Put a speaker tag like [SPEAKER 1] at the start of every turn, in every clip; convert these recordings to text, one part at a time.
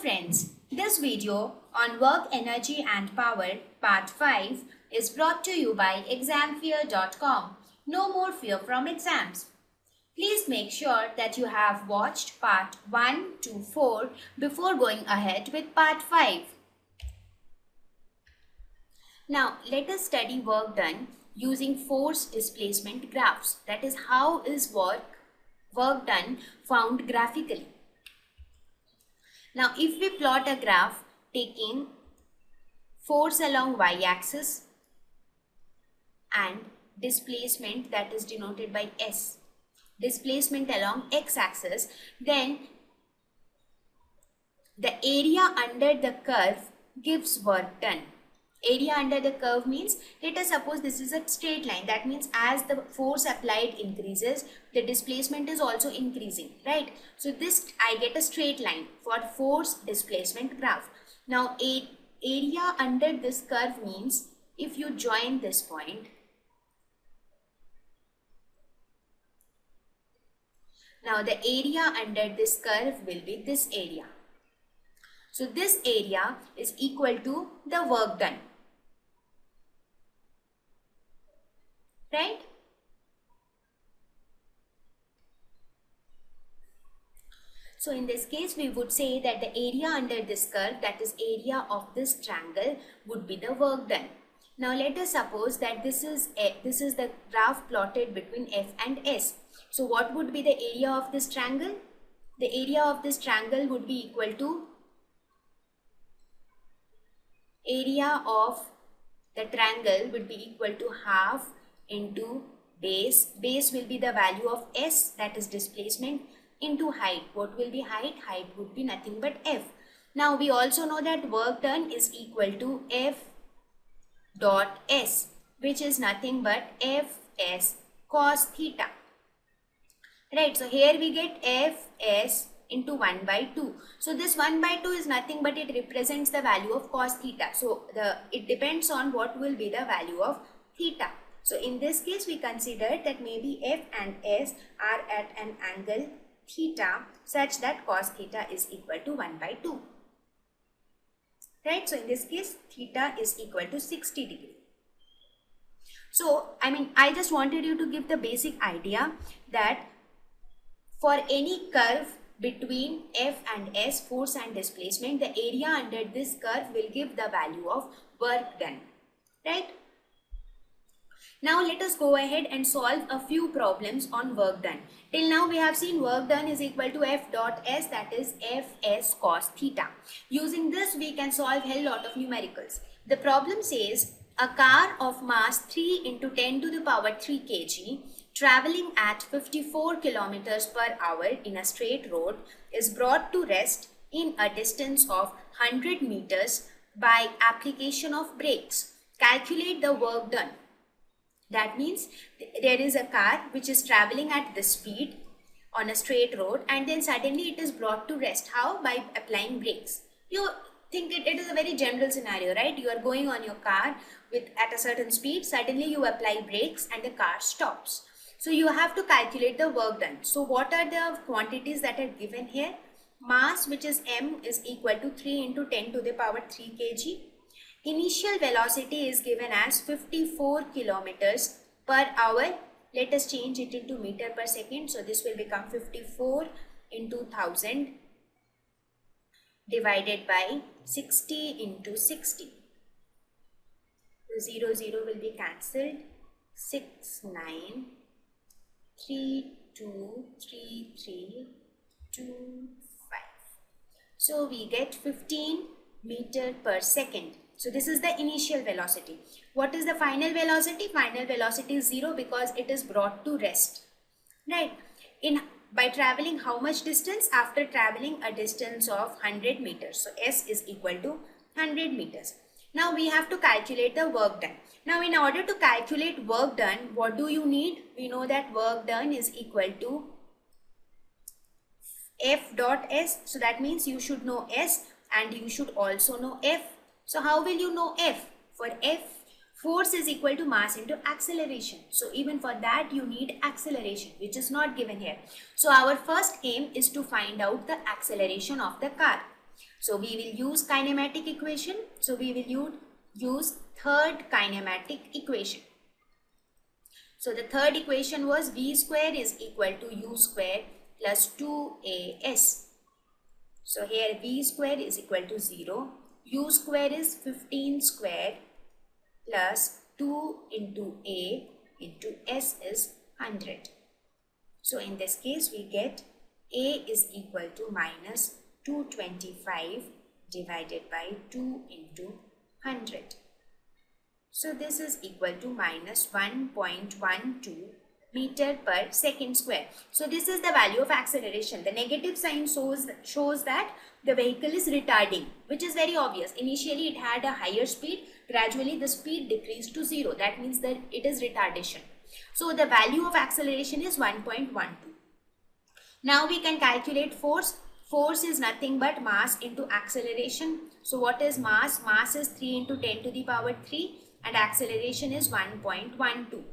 [SPEAKER 1] friends, this video on work, energy and power part 5 is brought to you by examfear.com. No more fear from exams. Please make sure that you have watched part 1 to 4 before going ahead with part 5. Now let us study work done using force displacement graphs. That is, how is work done found graphically. Now if we plot a graph taking force along y-axis and displacement, that is denoted by S, displacement along x-axis, then the area under the curve gives work done. Area under the curve means, let us suppose this is a straight line. That means as the force applied increases, the displacement is also increasing, right? So this, I get a straight line for force displacement graph. Now area under this curve means, if you join this point, now the area under this curve will be this area. So this area is equal to the work done, right? So in this case, we would say that the area under this curve, that is area of this triangle, would be the work done. Now let us suppose that this is the graph plotted between F and S. So what would be the area of this triangle? The area of this triangle would be equal to area of the triangle would be equal to half into base. Base will be the value of S, that is displacement, into height. What will be height? Height would be nothing but F. Now we also know that work done is equal to F dot S, which is nothing but Fs cos theta. Right, so here we get Fs into 1 by 2. So this 1 by 2 is nothing but it represents the value of cos theta. So it depends on what will be the value of theta. So in this case, we consider that maybe F and S are at an angle theta such that cos theta is equal to 1 by 2. Right, so in this case, theta is equal to 60 degree. So, I just wanted you to give the basic idea that for any curve between F and S, force and displacement, the area under this curve will give the value of work done, right? Now let us go ahead and solve a few problems on work done. Till now we have seen work done is equal to F dot S, that is Fs cos theta. Using this we can solve a hell lot of numericals. The problem says a car of mass 3 into 10 to the power 3 kg traveling at 54 kilometers per hour in a straight road is brought to rest in a distance of 100 meters by application of brakes. Calculate the work done. That means there is a car which is traveling at this speed on a straight road and then suddenly it is brought to rest. How? By applying brakes. You think it is a very general scenario, right? You are going on your car at a certain speed, suddenly you apply brakes and the car stops. So you have to calculate the work done. So what are the quantities that are given here? Mass, which is m, is equal to 3 into 10 to the power 3 kg. Initial velocity is given as 54 kilometers per hour. Let us change it into meter per second. So this will become 54 into 1000 divided by 60 into 60. The 0 will be cancelled. 6, 9, 3, 2, 3, 3, 2, 5. So we get 15 meter per second. So this is the initial velocity. What is the final velocity? Final velocity is 0 because it is brought to rest. Right. By traveling how much distance? After traveling a distance of 100 meters. So S is equal to 100 meters. Now we have to calculate the work done. Now in order to calculate work done, what do you need? We know that work done is equal to F dot S. So that means you should know S and you should also know F. So how will you know F? For F, force is equal to mass into acceleration. So even for that you need acceleration, which is not given here. So our first aim is to find out the acceleration of the car. So we will use kinematic equation. So we will use third kinematic equation. So the third equation was v square is equal to u square plus 2as. So here v square is equal to 0. U square is 15 square plus 2 into a into s is 100. So in this case we get a is equal to minus 225 divided by 2 into 100. So this is equal to minus 1.12 meter per second square. So this is the value of acceleration. The negative sign shows that the vehicle is retarding, which is very obvious. Initially it had a higher speed, gradually the speed decreased to 0. That means that it is retardation. So the value of acceleration is 1.12. Now we can calculate force. Force is nothing but mass into acceleration. So what is mass? Mass is 3 into 10 to the power 3 and acceleration is 1.12.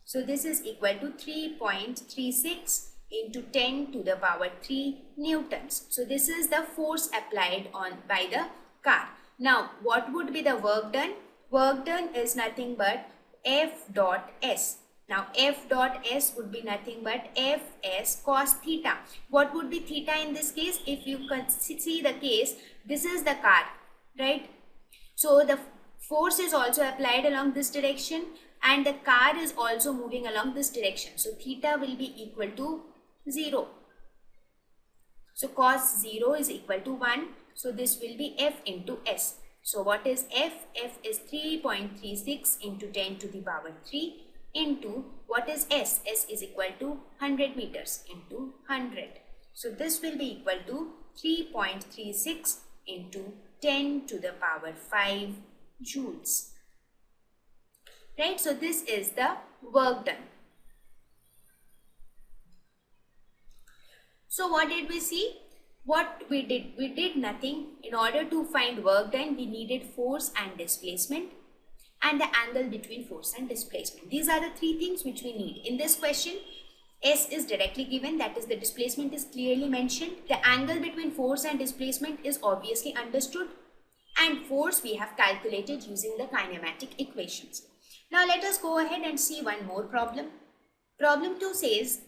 [SPEAKER 1] So this is equal to 3.36 into 10 to the power 3 newtons. So this is the force applied by the car. Now what would be the work done? Work done is nothing but F dot S. Now F dot S would be nothing but Fs cos theta. What would be theta in this case? If you can see the case, this is the car, right? So the force is also applied along this direction and the car is also moving along this direction. So theta will be equal to 0. So cos 0 is equal to 1. So this will be F into S. So what is F? F is 3.36 into 10 to the power 3 into what is S? S is equal to 100 meters into 100. So this will be equal to 3.36 into 10 to the power 5 joules. Right? So this is the work done. So what did we see? What we did nothing. In order to find work done, we needed force and displacement and the angle between force and displacement. These are the three things which we need. In this question, S is directly given, that is the displacement is clearly mentioned. The angle between force and displacement is obviously understood. And force we have calculated using the kinematic equations. Now let us go ahead and see one more problem. Problem 2 says,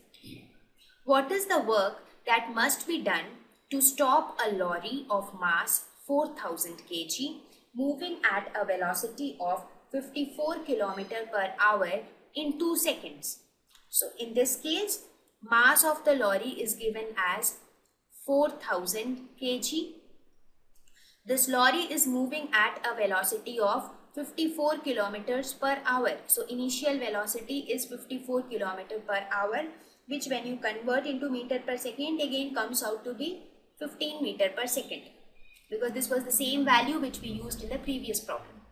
[SPEAKER 1] what is the work that must be done to stop a lorry of mass 4000 kg moving at a velocity of 54 km per hour in 2 seconds? So in this case, mass of the lorry is given as 4000 kg. This lorry is moving at a velocity of 54 kilometers per hour. So initial velocity is 54 kilometers per hour, which when you convert into meter per second again comes out to be 15 meter per second, because this was the same value which we used in the previous problem.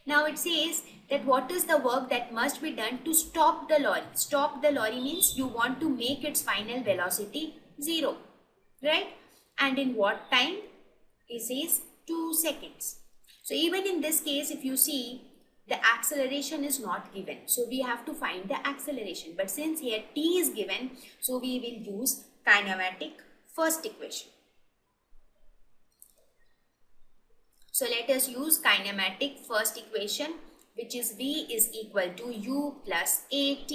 [SPEAKER 1] Now it says that what is the work that must be done to stop the lorry. Stop the lorry means you want to make its final velocity 0, right? And in what time? It says 2 seconds. So even in this case, if you see, the acceleration is not given. So we have to find the acceleration. But since here t is given, so we will use kinematic first equation. So let us use kinematic first equation, which is v is equal to u plus at.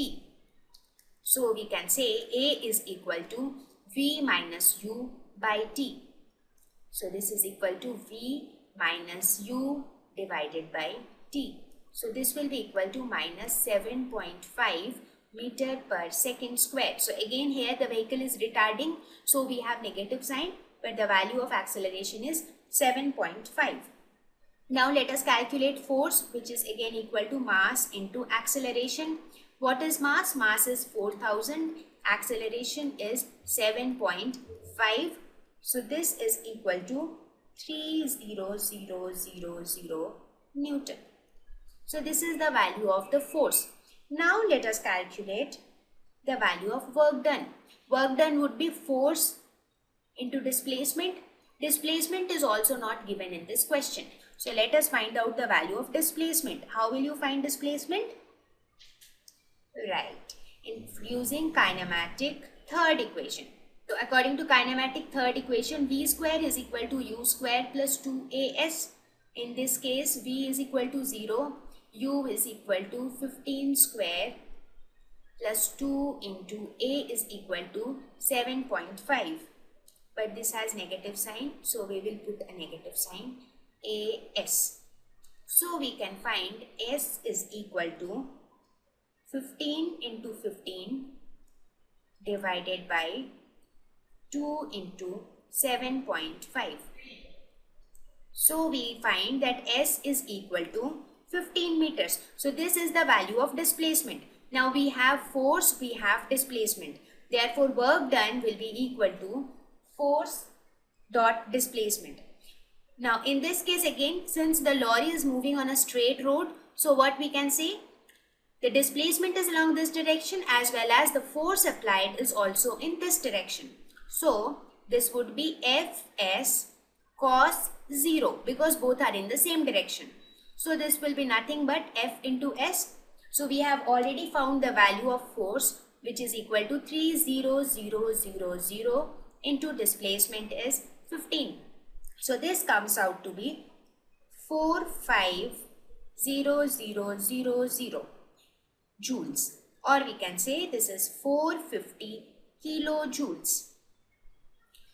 [SPEAKER 1] So we can say a is equal to v minus u by t. So this is equal to v minus u divided by t. So this will be equal to minus 7.5 meter per second square. So again here the vehicle is retarding, so we have negative sign, but the value of acceleration is 7.5. Now let us calculate force, which is again equal to mass into acceleration. What is mass? Mass is 4000, acceleration is 7.5. So this is equal to 30000 Newton. So this is the value of the force. Now let us calculate the value of work done. Work done would be force into displacement. Displacement is also not given in this question. So let us find out the value of displacement. How will you find displacement? Right, using kinematic third equation. So according to kinematic third equation, v square is equal to u square plus 2as. In this case, v is equal to 0, u is equal to 15 square plus 2 into a is equal to 7.5. But this has negative sign, so we will put a negative sign, as. So we can find s is equal to 15 into 15 divided by 2 into 7.5. So we find that s is equal to 15 meters. So this is the value of displacement. Now we have force, we have displacement. Therefore work done will be equal to force dot displacement. Now in this case again, since the lorry is moving on a straight road, so what we can say? The displacement is along this direction as well as the force applied is also in this direction. So this would be Fs cos 0 because both are in the same direction. So this will be nothing but F into S. So we have already found the value of force, which is equal to 30000 into displacement is 15. So this comes out to be 45000 joules, or we can say this is 450 kilojoules.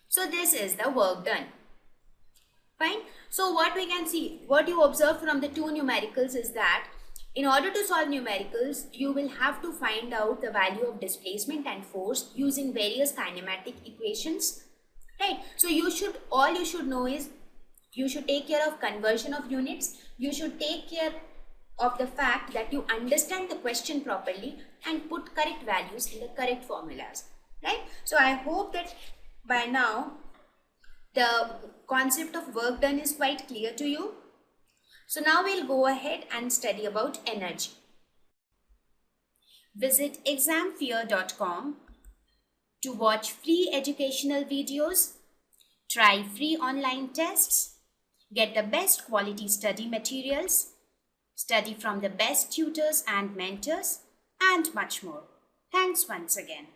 [SPEAKER 1] So this is the work done. Fine. So what we can see, what you observe from the two numericals is that in order to solve numericals, you will have to find out the value of displacement and force using various kinematic equations. Right. So all you should know is you should take care of conversion of units. You should take care of the fact that you understand the question properly and put correct values in the correct formulas. Right. So I hope that by now the concept of work done is quite clear to you. So now we'll go ahead and study about energy. Visit examfear.com to watch free educational videos, try free online tests, get the best quality study materials, study from the best tutors and mentors, and much more. Thanks once again.